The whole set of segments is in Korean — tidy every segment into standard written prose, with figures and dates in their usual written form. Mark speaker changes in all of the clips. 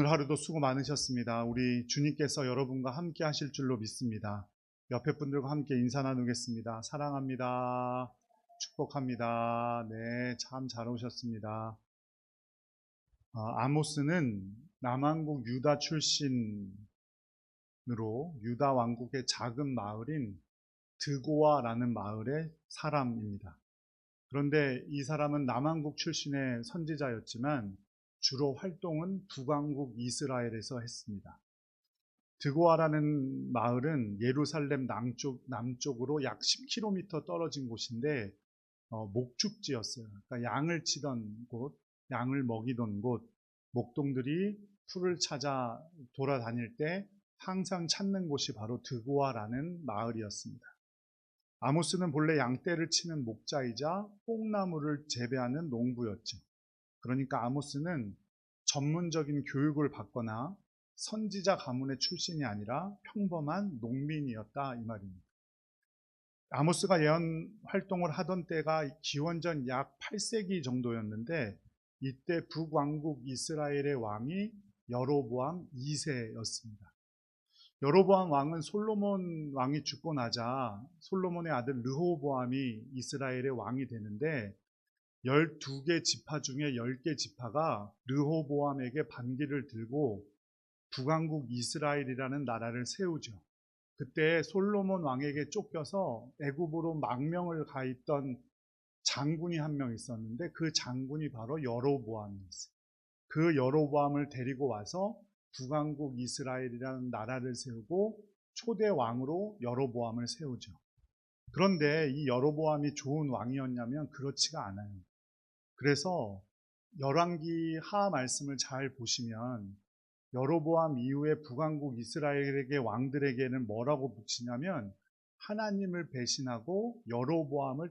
Speaker 1: 오늘 하루도 수고 많으셨습니다. 우리 주님께서 여러분과 함께 하실 줄로 믿습니다. 옆에 분들과 함께 인사 나누겠습니다. 사랑합니다. 축복합니다. 네, 참 잘 오셨습니다. 아모스는 남왕국 유다 출신으로 유다 왕국의 작은 마을인 드고아라는 마을의 사람입니다. 그런데 이 사람은 남왕국 출신의 선지자였지만 주로 활동은 북왕국 이스라엘에서 했습니다. 드고아라는 마을은 예루살렘 남쪽으로 약 10km 떨어진 곳인데 목축지였어요. 그러니까 양을 치던 곳, 양을 먹이던 곳, 목동들이 풀을 찾아 돌아다닐 때 항상 찾는 곳이 바로 드고아라는 마을이었습니다. 아모스는 본래 양떼를 치는 목자이자 뽕나무를 재배하는 농부였죠. 그러니까 아모스는 전문적인 교육을 받거나 선지자 가문의 출신이 아니라 평범한 농민이었다 이 말입니다. 아모스가 예언 활동을 하던 때가 기원전 약 8세기 정도였는데 이때 북왕국 이스라엘의 왕이 여로보암 2세였습니다. 여로보암 왕은 솔로몬 왕이 죽고 나자 솔로몬의 아들 르호보암이 이스라엘의 왕이 되는데 12개 지파 중에 10개 지파가 르호보암에게 반기를 들고 북왕국 이스라엘이라는 나라를 세우죠. 그때 솔로몬 왕에게 쫓겨서 애굽으로 망명을 가 있던 장군이 한 명 있었는데 그 장군이 바로 여로보암이었어요. 그 여로보암을 데리고 와서 북왕국 이스라엘이라는 나라를 세우고 초대 왕으로 여로보암을 세우죠. 그런데 이 여로보암이 좋은 왕이었냐면 그렇지가 않아요. 그래서 열왕기 하 말씀을 잘 보시면 여로보암 이후에 북왕국 이스라엘에게 왕들에게는 뭐라고 붙이냐면 하나님을 배신하고 여로보암을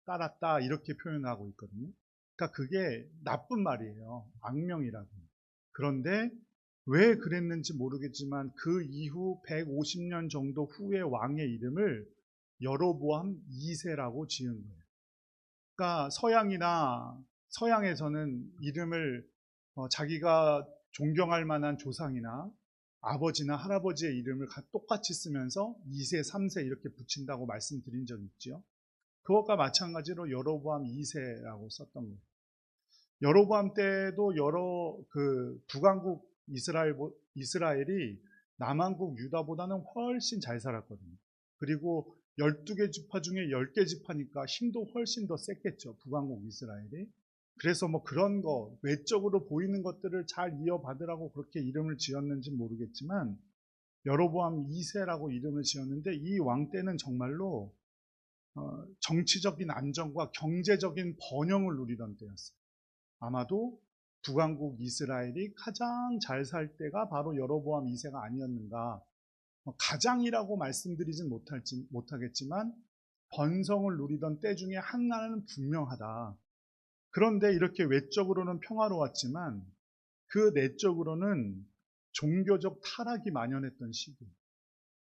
Speaker 1: 따랐다 이렇게 표현하고 있거든요. 그러니까 그게 나쁜 말이에요. 악명이라고. 그런데 왜 그랬는지 모르겠지만 그 이후 150년 정도 후의 왕의 이름을 여로보암 2세라고 지은 거예요. 그러니까 서양에서는 이름을 자기가 존경할 만한 조상이나 아버지나 할아버지의 이름을 똑같이 쓰면서 2세, 3세 이렇게 붙인다고 말씀드린 적이 있죠. 그것과 마찬가지로 여로보암 2세라고 썼던 거예요. 여로보암 때도 북왕국 이스라엘이 남왕국 유다보다는 훨씬 잘 살았거든요. 그리고 12개 지파 중에 10개 지파니까 힘도 훨씬 더 셌겠죠. 북왕국 이스라엘이. 그래서 뭐 그런 거, 외적으로 보이는 것들을 잘 이어받으라고 그렇게 이름을 지었는지 모르겠지만 여로보암 2세라고 이름을 지었는데 이 왕 때는 정말로 정치적인 안정과 경제적인 번영을 누리던 때였어요. 아마도 북왕국 이스라엘이 가장 잘 살 때가 바로 여로보암 2세가 아니었는가. 가장이라고 말씀드리진 못하겠지만 번성을 누리던 때 중에 하나는 분명하다. 그런데 이렇게 외적으로는 평화로웠지만 그 내적으로는 종교적 타락이 만연했던 시기.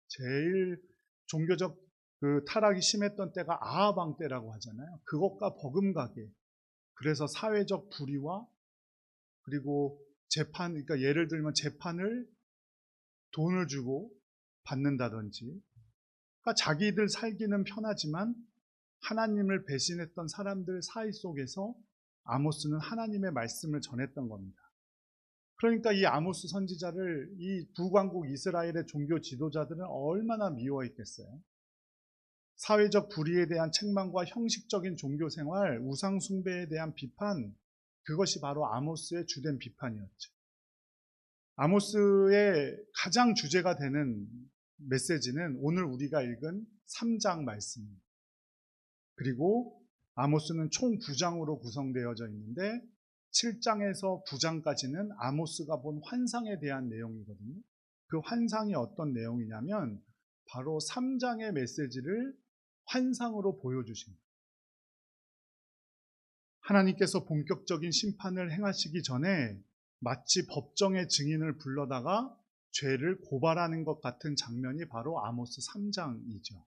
Speaker 1: 제일 종교적 타락이 심했던 때가 아하방 때라고 하잖아요. 그것과 버금가게. 그래서 사회적 불의와 그리고 재판, 그러니까 예를 들면 재판을 돈을 주고 받는다든지, 그러니까 자기들 살기는 편하지만 하나님을 배신했던 사람들 사이 속에서 아모스는 하나님의 말씀을 전했던 겁니다. 그러니까 이 아모스 선지자를 이 북왕국 이스라엘의 종교 지도자들은 얼마나 미워했겠어요. 사회적 불의에 대한 책망과 형식적인 종교 생활, 우상 숭배에 대한 비판, 그것이 바로 아모스의 주된 비판이었죠. 아모스의 가장 주제가 되는 메시지는 오늘 우리가 읽은 3장 말씀입니다. 그리고 아모스는 총 9장으로 구성되어져 있는데 7장에서 9장까지는 아모스가 본 환상에 대한 내용이거든요. 그 환상이 어떤 내용이냐면 바로 3장의 메시지를 환상으로 보여주십니다. 하나님께서 본격적인 심판을 행하시기 전에 마치 법정의 증인을 불러다가 죄를 고발하는 것 같은 장면이 바로 아모스 3장이죠.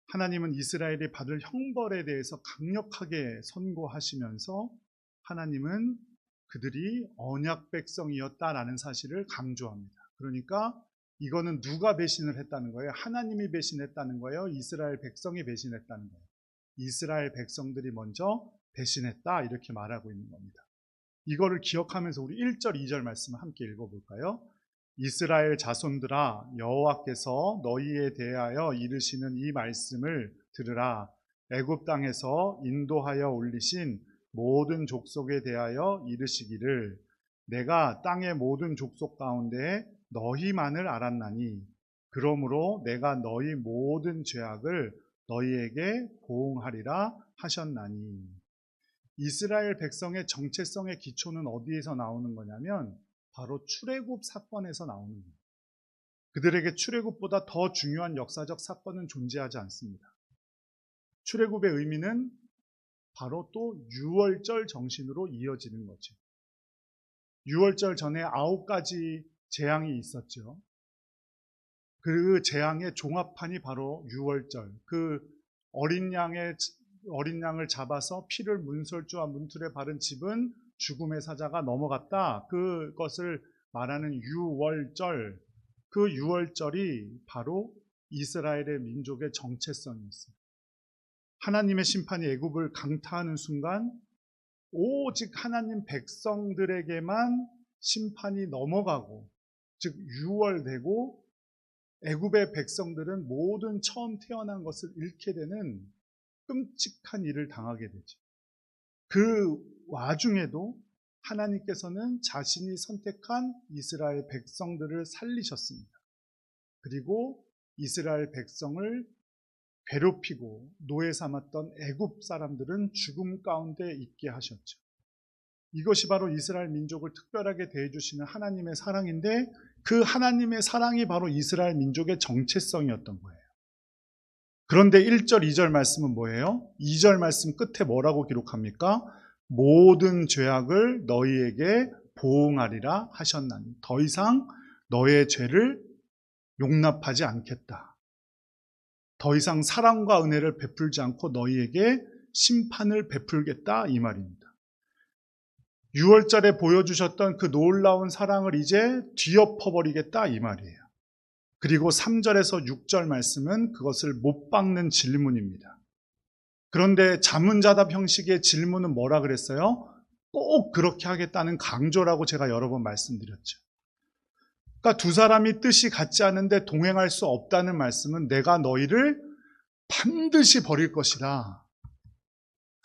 Speaker 1: 하나님은 이스라엘이 받을 형벌에 대해서 강력하게 선고하시면서 하나님은 그들이 언약 백성이었다라는 사실을 강조합니다. 그러니까 이거는 누가 배신을 했다는 거예요? 하나님이 배신했다는 거예요? 이스라엘 백성이 배신했다는 거예요? 이스라엘 백성들이 먼저 배신했다, 이렇게 말하고 있는 겁니다. 이거를 기억하면서 우리 1절, 2절 말씀을 함께 읽어볼까요? 이스라엘 자손들아, 여호와께서 너희에 대하여 이르시는 이 말씀을 들으라. 애굽 땅에서 인도하여 올리신 모든 족속에 대하여 이르시기를, 내가 땅의 모든 족속 가운데 너희만을 알았나니 그러므로 내가 너희 모든 죄악을 너희에게 보응하리라 하셨나니. 이스라엘 백성의 정체성의 기초는 어디에서 나오는 거냐면 바로 출애굽 사건에서 나오는 거예요. 그들에게 출애굽보다 더 중요한 역사적 사건은 존재하지 않습니다. 출애굽의 의미는 바로 또 유월절 정신으로 이어지는 거죠. 유월절 전에 9가지 재앙이 있었죠. 그 재앙의 종합판이 바로 유월절. 그 어린 양을 잡아서 피를 문설주와 문틀에 바른 집은 죽음의 사자가 넘어갔다. 그것을 말하는 유월절. 그 유월절이 바로 이스라엘의 민족의 정체성이었어요. 하나님의 심판이 애굽을 강타하는 순간 오직 하나님 백성들에게만 심판이 넘어가고, 즉 유월되고, 애굽의 백성들은 모든 처음 태어난 것을 잃게 되는 끔찍한 일을 당하게 되죠. 그 와중에도 하나님께서는 자신이 선택한 이스라엘 백성들을 살리셨습니다. 그리고 이스라엘 백성을 괴롭히고 노예 삼았던 애굽 사람들은 죽음 가운데 있게 하셨죠. 이것이 바로 이스라엘 민족을 특별하게 대해주시는 하나님의 사랑인데, 그 하나님의 사랑이 바로 이스라엘 민족의 정체성이었던 거예요. 그런데 1절, 2절 말씀은 뭐예요? 2절 말씀 끝에 뭐라고 기록합니까? 모든 죄악을 너희에게 보응하리라 하셨나니. 더 이상 너의 죄를 용납하지 않겠다. 더 이상 사랑과 은혜를 베풀지 않고 너희에게 심판을 베풀겠다, 이 말입니다. 6월절에 보여주셨던 그 놀라운 사랑을 이제 뒤엎어버리겠다, 이 말이에요. 그리고 3절에서 6절 말씀은 그것을 못 박는 질문입니다. 그런데 자문자답 형식의 질문은 뭐라 그랬어요? 꼭 그렇게 하겠다는 강조라고 제가 여러 번 말씀드렸죠. 그러니까 두 사람이 뜻이 같지 않은데 동행할 수 없다는 말씀은 내가 너희를 반드시 버릴 것이다.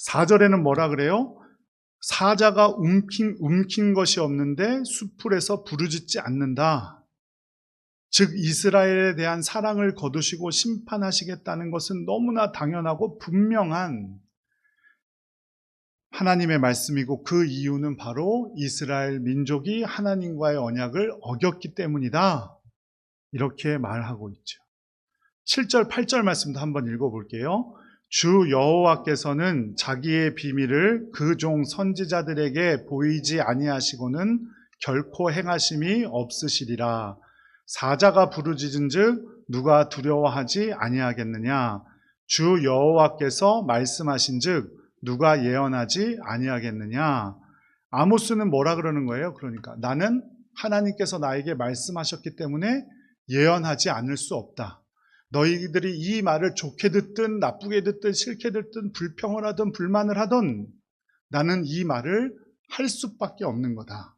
Speaker 1: 4절에는 뭐라 그래요? 사자가 움킨 것이 없는데 수풀에서 부르짖지 않는다. 즉 이스라엘에 대한 사랑을 거두시고 심판하시겠다는 것은 너무나 당연하고 분명한 하나님의 말씀이고, 그 이유는 바로 이스라엘 민족이 하나님과의 언약을 어겼기 때문이다. 이렇게 말하고 있죠. 7절, 8절 말씀도 한번 읽어볼게요. 주 여호와께서는 자기의 비밀을 그 종 선지자들에게 보이지 아니하시고는 결코 행하심이 없으시리라. 사자가 부르짖은즉 누가 두려워하지 아니하겠느냐. 주 여호와께서 말씀하신즉 누가 예언하지 아니하겠느냐. 아모스는 뭐라 그러는 거예요? 그러니까 나는 하나님께서 나에게 말씀하셨기 때문에 예언하지 않을 수 없다. 너희들이 이 말을 좋게 듣든 나쁘게 듣든 싫게 듣든 불평을 하든 불만을 하든 나는 이 말을 할 수밖에 없는 거다.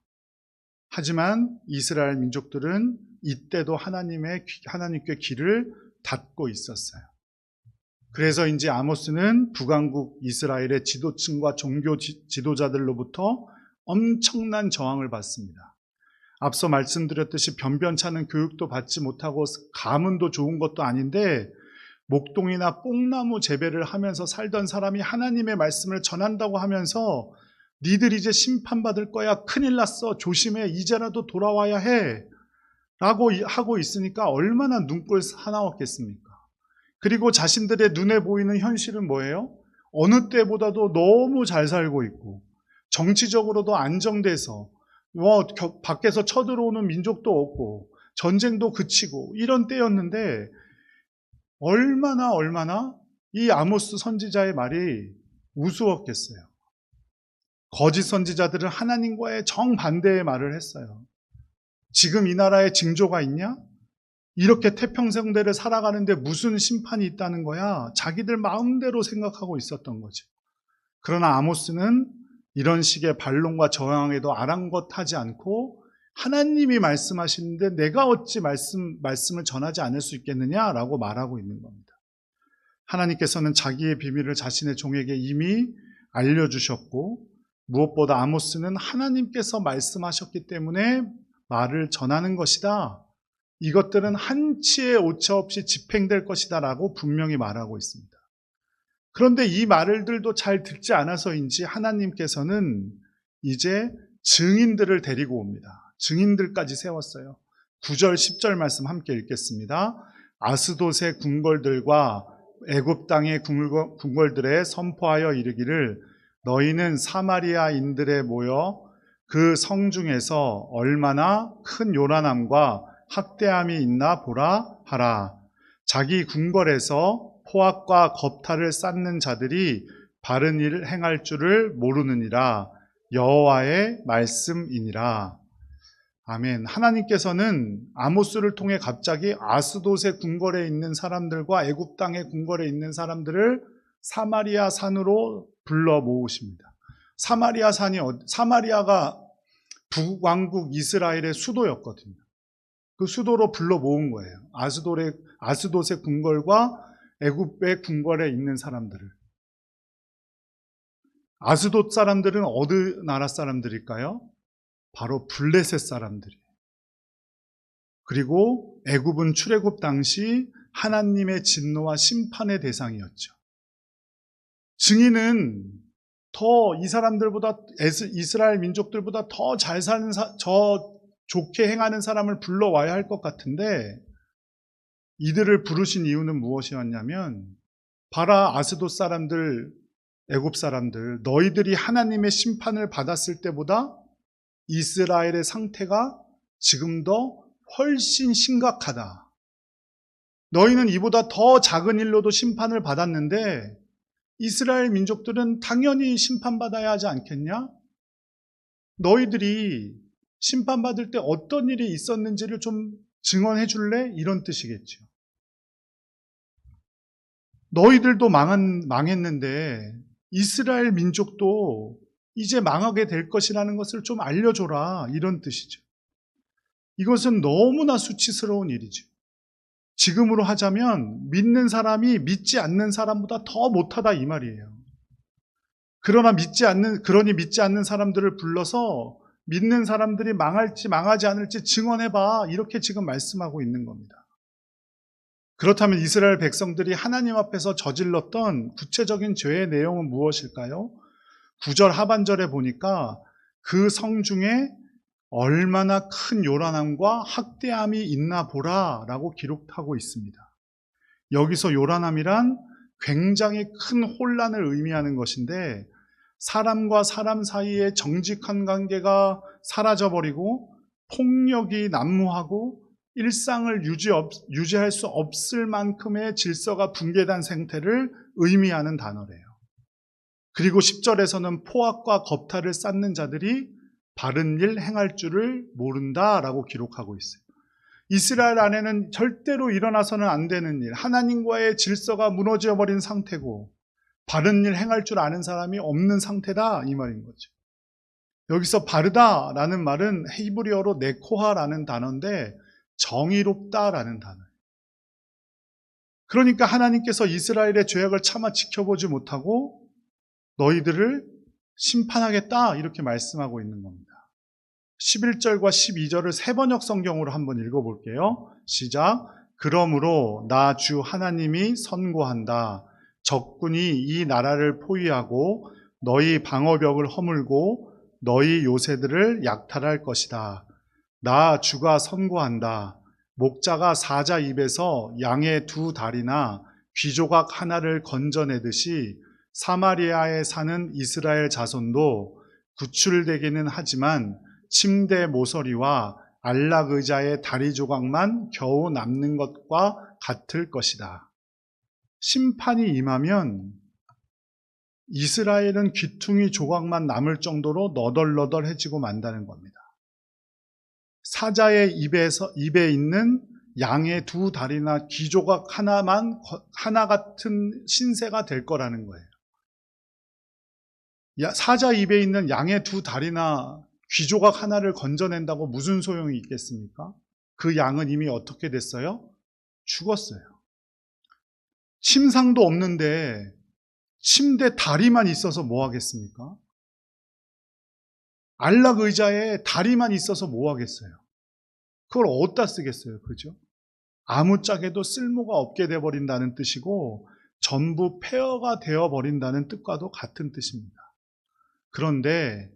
Speaker 1: 하지만 이스라엘 민족들은 이때도 하나님께 귀를 닫고 있었어요. 그래서인지 아모스는 북왕국 이스라엘의 지도층과 종교 지도자들로부터 엄청난 저항을 받습니다. 앞서 말씀드렸듯이 변변찮은 교육도 받지 못하고 가문도 좋은 것도 아닌데 목동이나 뽕나무 재배를 하면서 살던 사람이 하나님의 말씀을 전한다고 하면서 니들 이제 심판받을 거야, 큰일 났어, 조심해, 이제라도 돌아와야 해 라고 하고 있으니까 얼마나 눈꼴 사나웠겠습니까? 그리고 자신들의 눈에 보이는 현실은 뭐예요? 어느 때보다도 너무 잘 살고 있고 정치적으로도 안정돼서 밖에서 쳐들어오는 민족도 없고 전쟁도 그치고 이런 때였는데 얼마나 이 아모스 선지자의 말이 우스웠겠어요. 거짓 선지자들은 하나님과의 정반대의 말을 했어요. 지금 이 나라에 징조가 있냐? 이렇게 태평성대를 살아가는데 무슨 심판이 있다는 거야? 자기들 마음대로 생각하고 있었던 거죠. 그러나 아모스는 이런 식의 반론과 저항에도 아랑곳하지 않고 하나님이 말씀하시는데 내가 어찌 말씀을 전하지 않을 수 있겠느냐라고 말하고 있는 겁니다. 하나님께서는 자기의 비밀을 자신의 종에게 이미 알려주셨고 무엇보다 아모스는 하나님께서 말씀하셨기 때문에 말을 전하는 것이다. 이것들은 한치의 오차 없이 집행될 것이다 라고 분명히 말하고 있습니다. 그런데 이 말들도 잘 듣지 않아서인지 하나님께서는 이제 증인들을 데리고 옵니다. 증인들까지 세웠어요. 9절 10절 말씀 함께 읽겠습니다. 아스돗의 궁궐들과 애굽 땅의 궁궐들에 선포하여 이르기를 너희는 사마리아인들에 모여 그 성 중에서 얼마나 큰 요란함과 학대함이 있나 보라 하라. 자기 궁궐에서 포악과 겁탈을 쌓는 자들이 바른 일을 행할 줄을 모르느니라. 여호와의 말씀이니라. 아멘. 하나님께서는 아모스를 통해 갑자기 아스돗의 궁궐에 있는 사람들과 애굽 땅의 궁궐에 있는 사람들을 사마리아 산으로 불러 모으십니다. 사마리아가 북왕국 이스라엘의 수도였거든요. 그 수도로 불러 모은 거예요. 아스돗의 궁궐과 애굽의 궁궐에 있는 사람들을. 아스돗 사람들은 어느 나라 사람들일까요? 바로 블레셋 사람들이에요. 그리고 애굽은 출애굽 당시 하나님의 진노와 심판의 대상이었죠. 증인은 더 이 사람들보다 이스라엘 민족들보다 더 잘 사는 좋게 행하는 사람을 불러와야 할 것 같은데 이들을 부르신 이유는 무엇이었냐면 바라 아스돗 사람들, 애굽 사람들, 너희들이 하나님의 심판을 받았을 때보다 이스라엘의 상태가 지금 더 훨씬 심각하다. 너희는 이보다 더 작은 일로도 심판을 받았는데 이스라엘 민족들은 당연히 심판받아야 하지 않겠냐? 너희들이 심판받을 때 어떤 일이 있었는지를 좀 증언해 줄래? 이런 뜻이겠죠. 너희들도 망했는데 이스라엘 민족도 이제 망하게 될 것이라는 것을 좀 알려줘라. 이런 뜻이죠. 이것은 너무나 수치스러운 일이죠. 지금으로 하자면 믿는 사람이 믿지 않는 사람보다 더 못하다 이 말이에요. 그러니 믿지 않는 사람들을 불러서 믿는 사람들이 망할지 망하지 않을지 증언해봐. 이렇게 지금 말씀하고 있는 겁니다. 그렇다면 이스라엘 백성들이 하나님 앞에서 저질렀던 구체적인 죄의 내용은 무엇일까요? 9절 하반절에 보니까 그 성 중에 얼마나 큰 요란함과 학대함이 있나 보라 라고 기록하고 있습니다. 여기서 요란함이란 굉장히 큰 혼란을 의미하는 것인데 사람과 사람 사이의 정직한 관계가 사라져버리고 폭력이 난무하고 일상을 유지할 수 없을 만큼의 질서가 붕괴된 상태를 의미하는 단어래요. 그리고 10절에서는 포악과 겁탈을 쌓는 자들이 바른 일 행할 줄을 모른다라고 기록하고 있어요. 이스라엘 안에는 절대로 일어나서는 안 되는 일, 하나님과의 질서가 무너져버린 상태고 바른 일 행할 줄 아는 사람이 없는 상태다 이 말인 거죠. 여기서 바르다라는 말은 히브리어로 네코하라는 단어인데 정의롭다라는 단어예요. 그러니까 하나님께서 이스라엘의 죄악을 차마 지켜보지 못하고 너희들을 심판하겠다 이렇게 말씀하고 있는 겁니다. 11절과 12절을 세번역 성경으로 한번 읽어볼게요. 시작. 그러므로 나 주 하나님이 선고한다. 적군이 이 나라를 포위하고 너희 방어벽을 허물고 너희 요새들을 약탈할 것이다. 나 주가 선고한다. 목자가 사자 입에서 양의 두 다리나 귀조각 하나를 건져내듯이 사마리아에 사는 이스라엘 자손도 구출되기는 하지만 침대 모서리와 안락 의자의 다리 조각만 겨우 남는 것과 같을 것이다. 심판이 임하면 이스라엘은 귀퉁이 조각만 남을 정도로 너덜너덜해지고 만다는 겁니다. 사자의 입에 있는 양의 두 다리나 귀조각 하나 같은 신세가 될 거라는 거예요. 사자 입에 있는 양의 두 다리나 귀조각 하나를 건져낸다고 무슨 소용이 있겠습니까? 그 양은 이미 어떻게 됐어요? 죽었어요. 침상도 없는데 침대 다리만 있어서 뭐 하겠습니까? 안락 의자에 다리만 있어서 뭐 하겠어요? 그걸 어디다 쓰겠어요? 그죠? 아무짝에도 쓸모가 없게 돼버린다는 뜻이고 전부 폐허가 되어버린다는 뜻과도 같은 뜻입니다. 그런데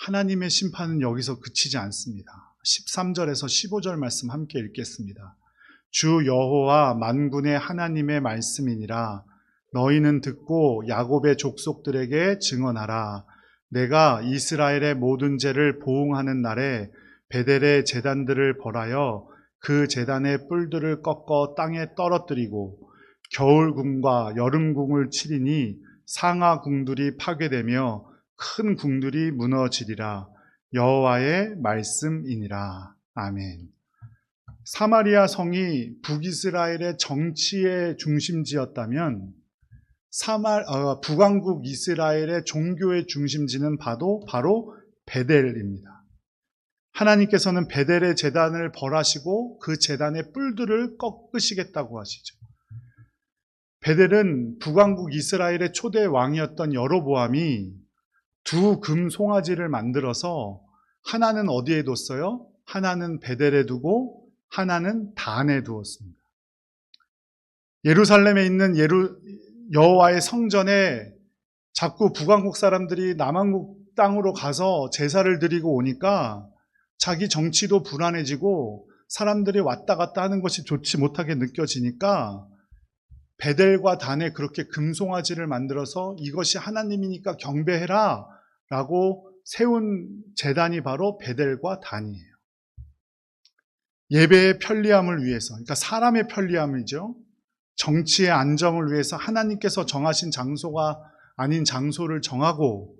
Speaker 1: 하나님의 심판은 여기서 그치지 않습니다. 13절에서 15절 말씀 함께 읽겠습니다. 주 여호와 만군의 하나님의 말씀이니라. 너희는 듣고 야곱의 족속들에게 증언하라. 내가 이스라엘의 모든 죄를 보응하는 날에 베델의 제단들을 벌하여 그 제단의 뿔들을 꺾어 땅에 떨어뜨리고 겨울궁과 여름궁을 치리니 상하궁들이 파괴되며 큰 궁들이 무너지리라. 여호와의 말씀이니라. 아멘. 사마리아 성이 북이스라엘의 정치의 중심지였다면 북왕국 이스라엘의 종교의 중심지는 바로 베델입니다. 하나님께서는 베델의 제단을 벌하시고 그 제단의 뿔들을 꺾으시겠다고 하시죠. 베델은 북왕국 이스라엘의 초대 왕이었던 여로보암이 두 금 송아지를 만들어서 하나는 어디에 뒀어요? 하나는 베델에 두고 하나는 단에 두었습니다. 예루살렘에 있는 여호와의 성전에 자꾸 북왕국 사람들이 남왕국 땅으로 가서 제사를 드리고 오니까 자기 정치도 불안해지고 사람들이 왔다 갔다 하는 것이 좋지 못하게 느껴지니까 베델과 단에 그렇게 금송아지를 만들어서 이것이 하나님이니까 경배해라 라고 세운 제단이 바로 베델과 단이에요. 예배의 편리함을 위해서, 그러니까 사람의 편리함이죠. 정치의 안정을 위해서 하나님께서 정하신 장소가 아닌 장소를 정하고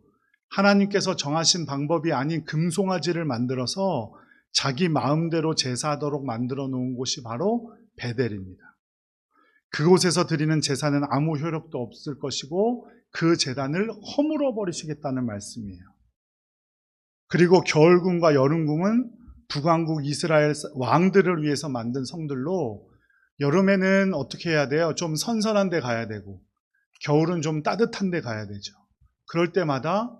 Speaker 1: 하나님께서 정하신 방법이 아닌 금송아지를 만들어서 자기 마음대로 제사하도록 만들어 놓은 곳이 바로 베델입니다. 그곳에서 드리는 제사는 아무 효력도 없을 것이고 그 제단을 허물어 버리시겠다는 말씀이에요. 그리고 겨울궁과 여름궁은 북왕국 이스라엘 왕들을 위해서 만든 성들로 여름에는 어떻게 해야 돼요? 좀 선선한 데 가야 되고 겨울은 좀 따뜻한 데 가야 되죠. 그럴 때마다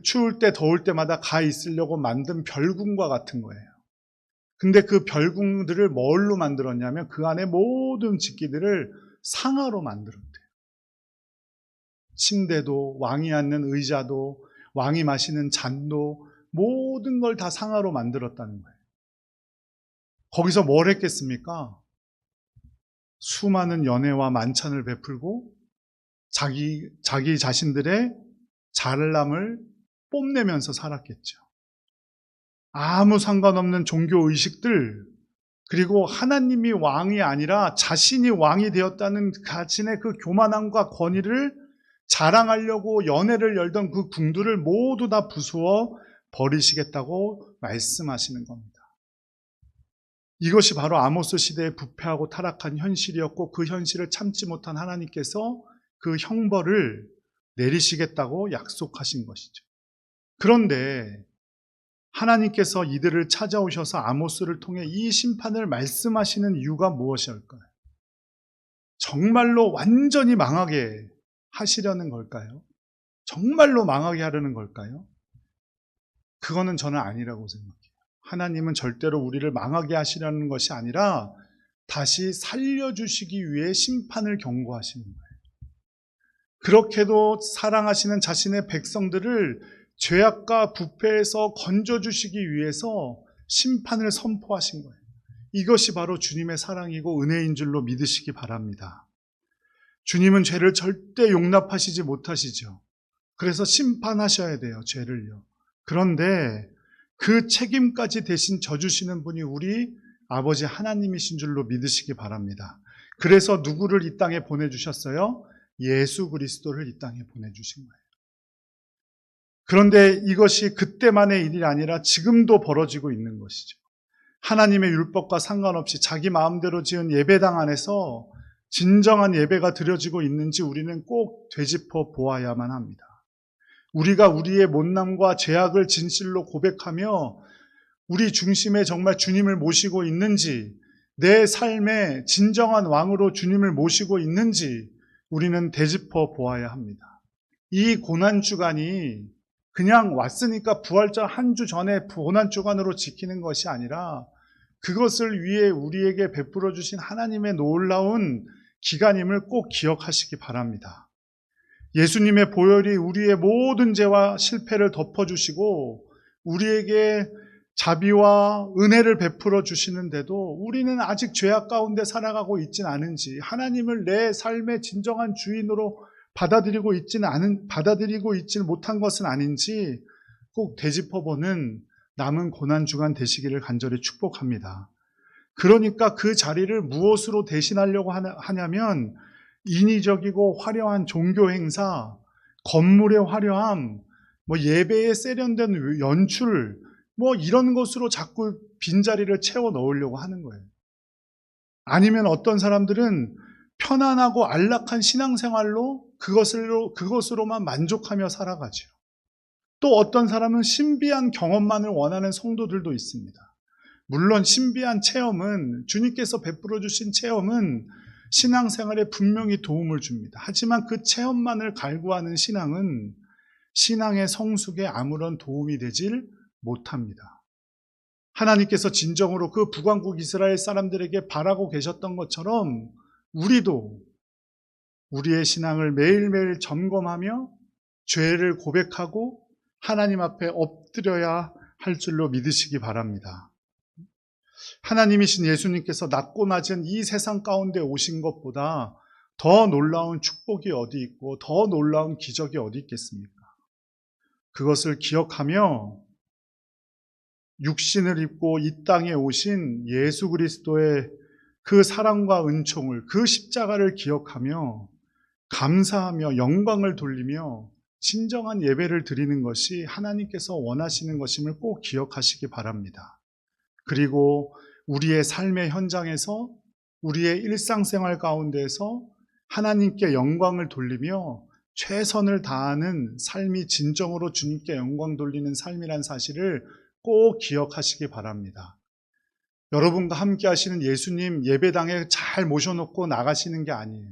Speaker 1: 추울 때 더울 때마다 가 있으려고 만든 별궁과 같은 거예요. 근데 그 별궁들을 뭘로 만들었냐면 그 안에 모든 집기들을 상아로 만들었대요. 침대도, 왕이 앉는 의자도, 왕이 마시는 잔도 모든 걸 다 상아로 만들었다는 거예요. 거기서 뭘 했겠습니까? 수많은 연애와 만찬을 베풀고 자기 자신들의 잘남을 뽐내면서 살았겠죠. 아무 상관없는 종교 의식들, 그리고 하나님이 왕이 아니라 자신이 왕이 되었다는 자신의 그 교만함과 권위를 자랑하려고 연회를 열던 그 궁들을 모두 다 부수어 버리시겠다고 말씀하시는 겁니다. 이것이 바로 아모스 시대의 부패하고 타락한 현실이었고 그 현실을 참지 못한 하나님께서 그 형벌을 내리시겠다고 약속하신 것이죠. 그런데 하나님께서 이들을 찾아오셔서 아모스를 통해 이 심판을 말씀하시는 이유가 무엇일까요? 정말로 완전히 망하게 하시려는 걸까요? 정말로 망하게 하려는 걸까요? 그거는 저는 아니라고 생각해요. 하나님은 절대로 우리를 망하게 하시려는 것이 아니라 다시 살려주시기 위해 심판을 경고하시는 거예요. 그렇게도 사랑하시는 자신의 백성들을 죄악과 부패에서 건져주시기 위해서 심판을 선포하신 거예요. 이것이 바로 주님의 사랑이고 은혜인 줄로 믿으시기 바랍니다. 주님은 죄를 절대 용납하시지 못하시죠. 그래서 심판하셔야 돼요, 죄를요. 그런데 그 책임까지 대신 져주시는 분이 우리 아버지 하나님이신 줄로 믿으시기 바랍니다. 그래서 누구를 이 땅에 보내주셨어요? 예수 그리스도를 이 땅에 보내주신 거예요. 그런데 이것이 그때만의 일이 아니라 지금도 벌어지고 있는 것이죠. 하나님의 율법과 상관없이 자기 마음대로 지은 예배당 안에서 진정한 예배가 드려지고 있는지 우리는 꼭 되짚어 보아야만 합니다. 우리가 우리의 못남과 죄악을 진실로 고백하며 우리 중심에 정말 주님을 모시고 있는지, 내 삶의 진정한 왕으로 주님을 모시고 있는지 우리는 되짚어 보아야 합니다. 이 고난주간이 그냥 왔으니까 부활절 한 주 전에 고난주간으로 지키는 것이 아니라 그것을 위해 우리에게 베풀어 주신 하나님의 놀라운 기간임을 꼭 기억하시기 바랍니다. 예수님의 보혈이 우리의 모든 죄와 실패를 덮어주시고 우리에게 자비와 은혜를 베풀어 주시는데도 우리는 아직 죄악 가운데 살아가고 있진 않은지, 하나님을 내 삶의 진정한 주인으로 받아들이고 있지 못한 것은 아닌지 꼭 되짚어보는 남은 고난주간 되시기를 간절히 축복합니다. 그러니까 그 자리를 무엇으로 대신하려고 하냐면 인위적이고 화려한 종교 행사, 건물의 화려함, 예배에 세련된 연출, 이런 것으로 자꾸 빈자리를 채워 넣으려고 하는 거예요. 아니면 어떤 사람들은 편안하고 안락한 신앙생활로 그것으로만 만족하며 살아가죠. 또 어떤 사람은 신비한 경험만을 원하는 성도들도 있습니다. 물론 신비한 체험은, 주님께서 베풀어 주신 체험은 신앙생활에 분명히 도움을 줍니다. 하지만 그 체험만을 갈구하는 신앙은 신앙의 성숙에 아무런 도움이 되질 못합니다. 하나님께서 진정으로 그 북왕국 이스라엘 사람들에게 바라고 계셨던 것처럼 우리도 우리의 신앙을 매일매일 점검하며 죄를 고백하고 하나님 앞에 엎드려야 할 줄로 믿으시기 바랍니다. 하나님이신 예수님께서 낮고 낮은 이 세상 가운데 오신 것보다 더 놀라운 축복이 어디 있고 더 놀라운 기적이 어디 있겠습니까? 그것을 기억하며 육신을 입고 이 땅에 오신 예수 그리스도의 그 사랑과 은총을, 그 십자가를 기억하며 감사하며 영광을 돌리며 진정한 예배를 드리는 것이 하나님께서 원하시는 것임을 꼭 기억하시기 바랍니다. 그리고 우리의 삶의 현장에서, 우리의 일상생활 가운데서 하나님께 영광을 돌리며 최선을 다하는 삶이 진정으로 주님께 영광 돌리는 삶이란 사실을 꼭 기억하시기 바랍니다. 여러분과 함께 하시는 예수님 예배당에 잘 모셔놓고 나가시는 게 아니에요.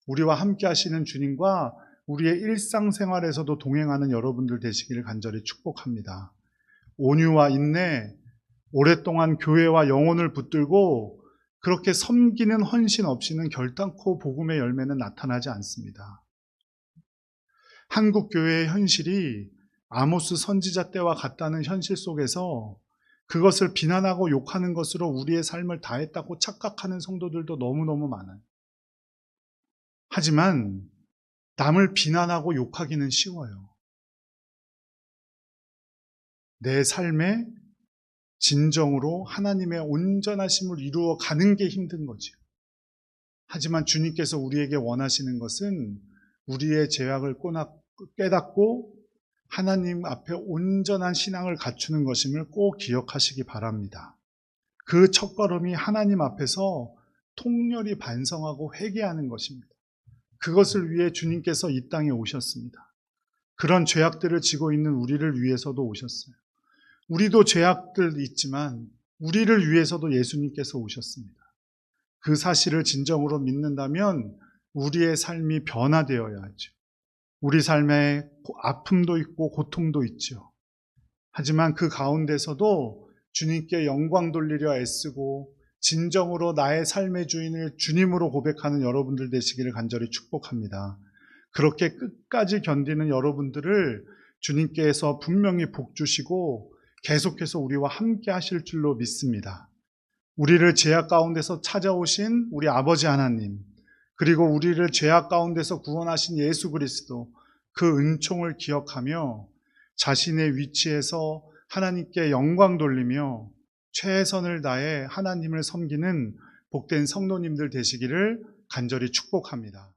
Speaker 1: 우리와 함께 하시는 주님과 우리의 일상생활에서도 동행하는 여러분들 되시기를 간절히 축복합니다. 온유와 인내, 오랫동안 교회와 영혼을 붙들고 그렇게 섬기는 헌신 없이는 결단코 복음의 열매는 나타나지 않습니다. 한국 교회의 현실이 아모스 선지자 때와 같다는 현실 속에서 그것을 비난하고 욕하는 것으로 우리의 삶을 다했다고 착각하는 성도들도 너무너무 많아요. 하지만 남을 비난하고 욕하기는 쉬워요. 내 삶에 진정으로 하나님의 온전하심을 이루어 가는 게 힘든 거죠. 하지만 주님께서 우리에게 원하시는 것은 우리의 죄악을 깨닫고 하나님 앞에 온전한 신앙을 갖추는 것임을 꼭 기억하시기 바랍니다. 그 첫걸음이 하나님 앞에서 통렬히 반성하고 회개하는 것입니다. 그것을 위해 주님께서 이 땅에 오셨습니다. 그런 죄악들을 지고 있는 우리를 위해서도 오셨어요. 우리도 죄악들 있지만 우리를 위해서도 예수님께서 오셨습니다. 그 사실을 진정으로 믿는다면 우리의 삶이 변화되어야 하죠. 우리 삶에 아픔도 있고 고통도 있죠. 하지만 그 가운데서도 주님께 영광 돌리려 애쓰고 진정으로 나의 삶의 주인을 주님으로 고백하는 여러분들 되시기를 간절히 축복합니다. 그렇게 끝까지 견디는 여러분들을 주님께서 분명히 복 주시고 계속해서 우리와 함께 하실 줄로 믿습니다. 우리를 죄악 가운데서 찾아오신 우리 아버지 하나님, 그리고 우리를 죄악 가운데서 구원하신 예수 그리스도, 그 은총을 기억하며 자신의 위치에서 하나님께 영광 돌리며 최선을 다해 하나님을 섬기는 복된 성도님들 되시기를 간절히 축복합니다.